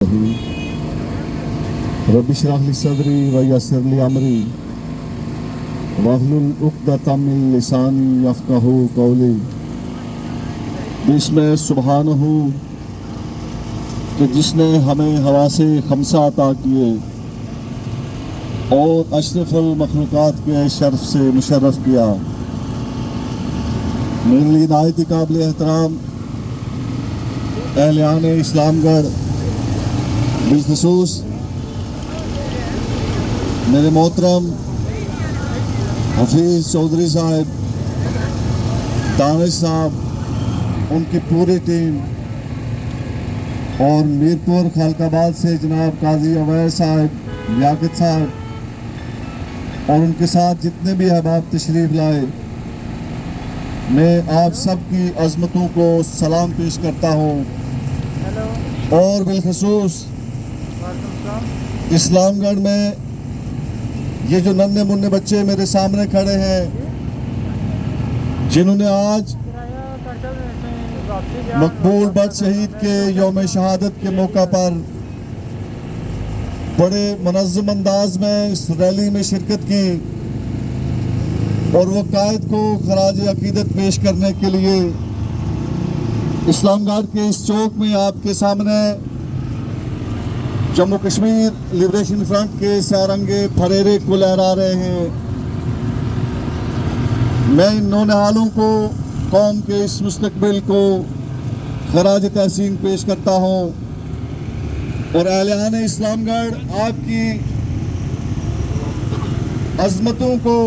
رب اشرح لي صدري ويسر لي امري واحلل عقدۃ من لسانی یفقہوا قولی۔ بسم سبحانہ کہ جس نے ہمیں حواس خمسہ عطا کیے اور اشرف المخلوقات کے شرف سے مشرف کیا۔ میرے لیے نہایت قابل احترام اہلیان اسلام گڑھ، بالخصوص میرے محترم حفیظ چودھری صاحب، دانش صاحب، ان کی پوری ٹیم، اور میرپور خالق آباد سے جناب قاضی اویس صاحب، لیاقت صاحب، اور ان کے ساتھ جتنے بھی احباب تشریف لائے، میں آپ سب کی عظمتوں کو سلام پیش کرتا ہوں۔ اور بالخصوص اسلام گڑھ میں یہ جو ننھے منھے بچے میرے سامنے کھڑے ہیں، جنہوں نے آج مقبول بٹ شہید کے یوم شہادت کے موقع پر بڑے منظم انداز میں اس ریلی میں شرکت کی اور وہ قائد کو خراج عقیدت پیش کرنے کے لیے اسلام گڑھ کے اس چوک میں آپ کے سامنے جموں کشمیر لبریشن فرنٹ کے سارنگے پھریرے کو لہرا رہے ہیں۔ میں ان نونہالوں کو، قوم کے اس مستقبل کو خراج تحسین پیش کرتا ہوں، اور اہلیان اسلام گڑھ آپ کی عظمتوں کو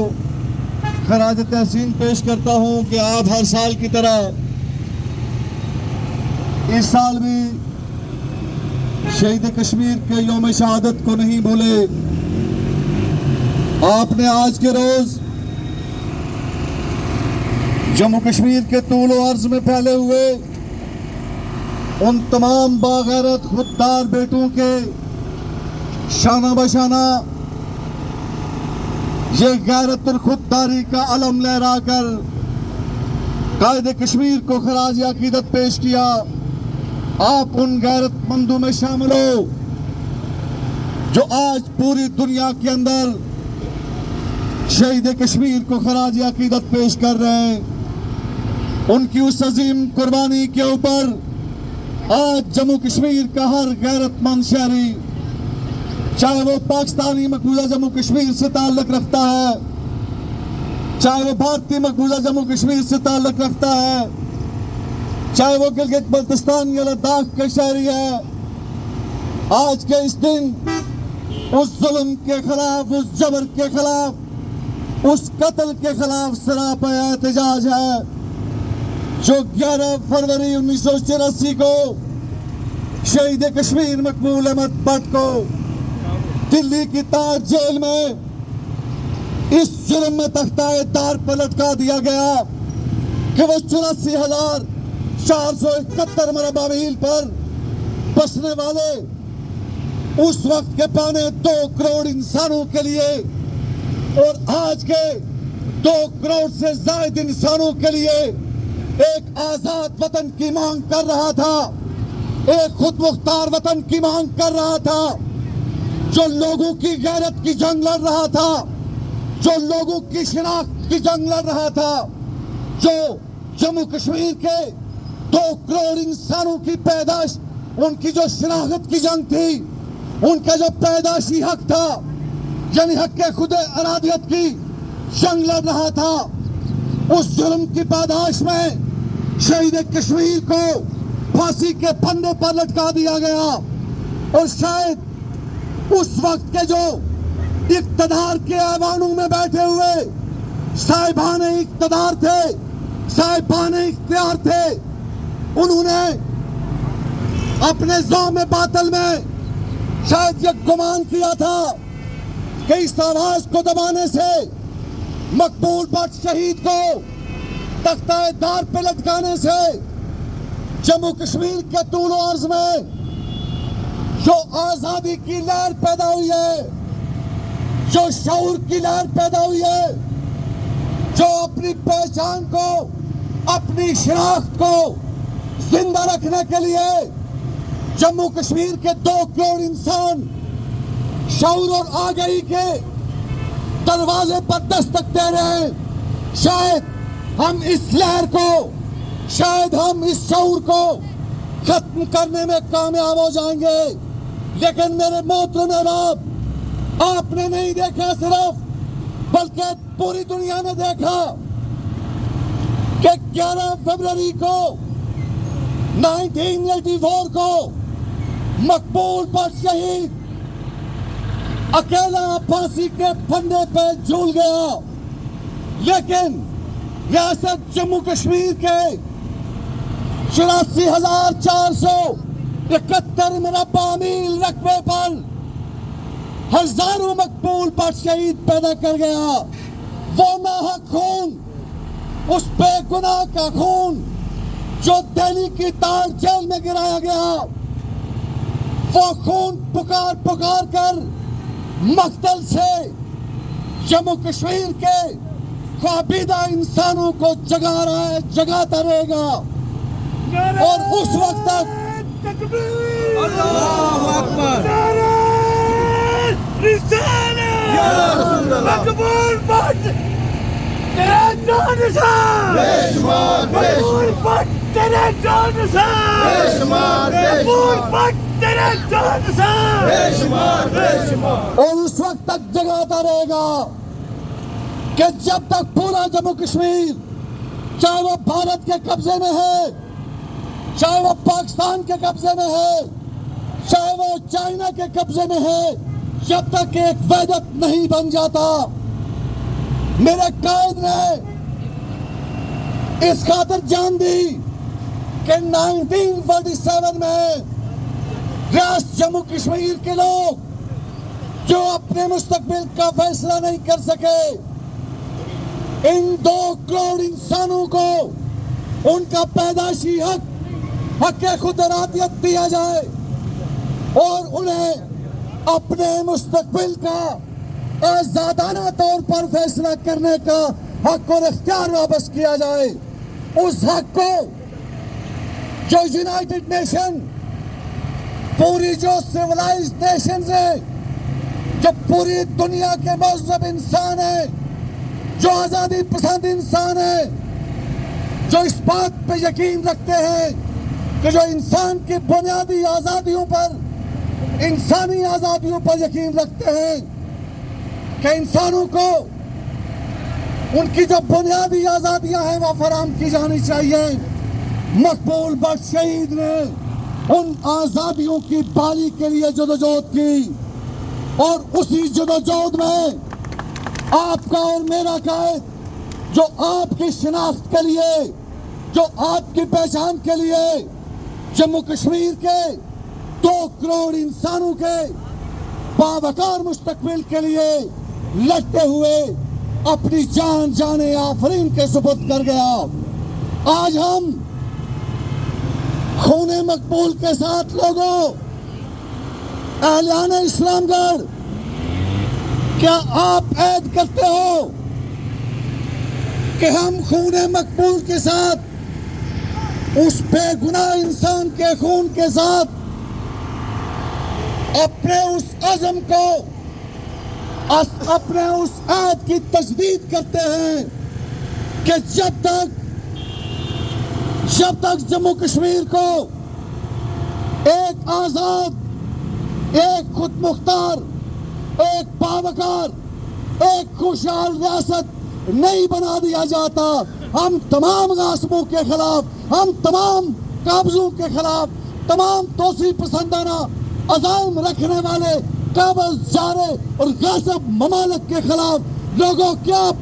خراج تحسین پیش کرتا ہوں کہ آپ ہر سال کی طرح اس سال بھی شہید کشمیر کے یوم شہادت کو نہیں بھولے۔ آپ نے آج کے روز جموں کشمیر کے طول و عرض میں پھیلے ہوئے ان تمام باغیرت خوددار بیٹوں کے شانہ بشانہ یہ غیرت اور خودداری کا علم لہرا کر قائد کشمیر کو خراج عقیدت پیش کیا۔ آپ ان غیرت مندوں میں شامل ہو جو آج پوری دنیا کے اندر شہید کشمیر کو خراج عقیدت پیش کر رہے ہیں۔ ان کی اس عظیم قربانی کے اوپر آج جموں کشمیر کا ہر غیرت مند شہری، چاہے وہ پاکستانی مقبوضہ جموں کشمیر سے تعلق رکھتا ہے، چاہے وہ بھارتی مقبوضہ جموں کشمیر سے تعلق رکھتا ہے، چاہے وہ گلگت بلتستان یا لداخ کے شہری ہے، آج کے اس دن اس ظلم کے خلاف، اس جبر کے خلاف، اس قتل کے خلاف سراپا احتجاج ہے جو 11 فروری 1984 کو شہید کشمیر مقبول احمد بٹ کو دلی کی تاج جیل میں اس جرم میں تختہ دار پر لٹکا دیا گیا کہ وہ 84,471 مربع میل پر بسنے والے اس وقت کے 2.25 کروڑ انسانوں کے لیے اور آج کے 2 کروڑ سے زائد انسانوں کے لیے ایک آزاد وطن کی مانگ کر رہا تھا، ایک خود مختار وطن کی مانگ کر رہا تھا، جو لوگوں کی غیرت کی جنگ لڑ رہا تھا، جو لوگوں کی شناخت کی جنگ لڑ رہا تھا، جو جموں کشمیر کے 2 کروڑ انسانوں کی پیدائش، ان کی جو شناخت کی جنگ تھی، ان کا جو پیدائشی حق تھا، یعنی حق خود ارادیت کی جنگ لڑ رہا تھا، اس ظلم کی پاداش میں شہید کشمیر کو پھانسی کے پھندے پر لٹکا دیا گیا۔ اور شاید اس وقت کے جو اقتدار کے ایوانوں میں بیٹھے ہوئے صاحبان اقتدار تھے، صاحبان اختیار تھے، انہوں نے اپنے ذوم باطل میں شاید یہ گمان کیا تھا کہ اس آواز کو دبانے سے، مقبول بٹ شہید کو تختہ دار پہ لٹکانے سے جموں کشمیر کے طول و عرض میں جو آزادی کی لہر پیدا ہوئی ہے، جو شعور کی لہر پیدا ہوئی ہے، جو اپنی پہچان کو، اپنی شناخت کو زندہ رکھنے کے لیے جموں کشمیر کے 2 کروڑ انسان شعور اور آگاہی کے دروازے پر دستک دے رہے ہیں. شاید ہم اس لہر کو، شاید ہم اس شعور کو ختم کرنے میں کامیاب ہو جائیں گے، لیکن میرے محترم احباب، آپ نے نہیں دیکھا صرف، بلکہ پوری دنیا نے دیکھا کہ 11 فروری کو 1984 کو مقبول بٹ شہید اکیلا پھانسی کے پھندے پہ جھول گیا، لیکن ریاست جموں کشمیر کے 84,471 مربع میل رقبے پر ہزاروں مقبول بٹ شہید پیدا کر گیا. وہ ناحق خون، اس بے گناہ کا خون جو دہلی کی تار جیل میں گرایا گیا، وہ خون پکار پکار کر مقتل سے جموں کشمیر کے خوابیدہ انسانوں کو جگا رہا ہے، جگاتا رہے گا. اور اس وقت تک اللہ اکبر، مقبول بٹ تیرے جانسار، مقبول بٹ تیرے جانسار، مقبول بٹ تیرے جانسار. اور اس وقت تک جگاتا رہے گا کہ جب تک پورا جموں کشمیر، چاہے وہ بھارت کے قبضے میں ہے، چاہے وہ پاکستان کے قبضے میں ہے، چاہے وہ چائنا کے قبضے میں ہے، جب تک ایک وحدت نہیں بن جاتا. میرے قائد نے اس خاطر جان دی کہ 1947 میں ریاست جموں کشمیر کے لوگ جو اپنے مستقبل کا فیصلہ نہیں کر سکے، ان 2 کروڑ انسانوں کو ان کا پیدائشی حق خود ارادیت دیا جائے اور انہیں اپنے مستقبل کا آزادانہ طور پر فیصلہ کرنے کا حق اور اختیار واپس کیا جائے. اس حق کو جو یونائٹڈ نیشن، پوری جو سیولائزڈ نیشنز ہیں، جو پوری دنیا کے مہذب انسان ہیں، جو آزادی پسند انسان ہیں، جو اس بات پہ یقین رکھتے ہیں کہ جو انسان کی بنیادی آزادیوں پر، انسانی آزادیوں پر یقین رکھتے ہیں کہ انسانوں کو ان کی جو بنیادی آزادیاں ہیں وہ فراہم کی جانی چاہیے. مقبول بٹ شہید نے ان آزادیوں کی بحالی کے لیے جدوجہد کی، اور اسی جدوجہد میں آپ کا اور میرا قائد، جو آپ کی شناخت کے لیے، جو آپ کی پہچان کے لیے، جموں کشمیر کے 2 کروڑ انسانوں کے باوقار مستقبل کے لیے لڑتے ہوئے اپنی جان آفرین کے سپرد کر گیا. آج ہم خون مقبول کے ساتھ لوگوں، اہلیان اسلام گڑھ، کیا آپ عہد کرتے ہو کہ ہم خون مقبول کے ساتھ، اس بے گناہ انسان کے خون کے ساتھ، اپنے اس عزم کو، اپنے اس عہد کی تجدید کرتے ہیں کہ جب تک جموں کشمیر کو ایک آزاد، ایک خود مختار، ایک باوقار، ایک خوشحال ریاست نہیں بنا دیا جاتا، ہم تمام غاصبوں کے خلاف، ہم تمام قابضوں کے خلاف، تمام توسیع پسندانہ عزائم رکھنے والے قابض جارے اور غاصب ممالک کے خلاف لوگوں کیا